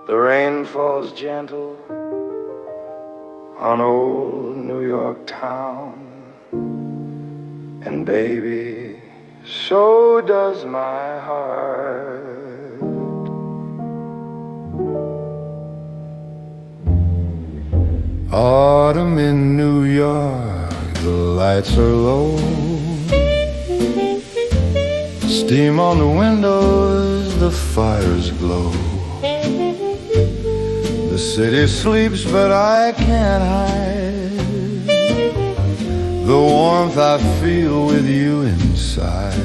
The rain falls gentle on old New York town. And baby, so does my heart. Autumn in New York, the lights are low. Steam on the windows, the fires glow. The city sleeps, but I can't hide the warmth I feel with you inside.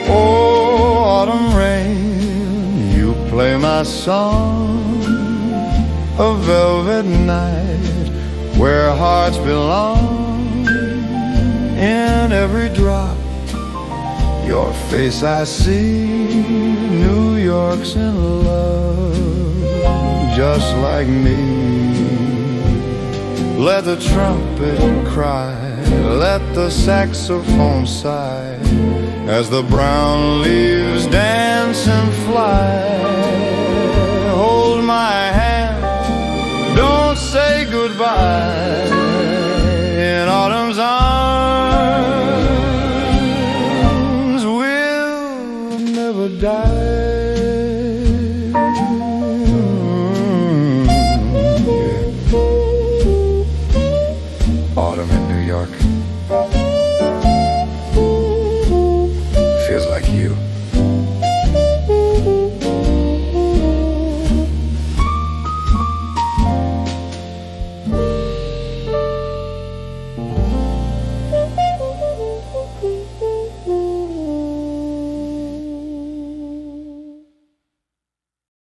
Oh, autumn rain, you play my song, a velvet night where hearts belong. In every drop, your face I see. New York's in love, just like me. Let the trumpet cry, let the saxophone sigh, as the brown leaves dance and fly. Hold my hand, don't say goodbye. In autumn's arms, we'll never die.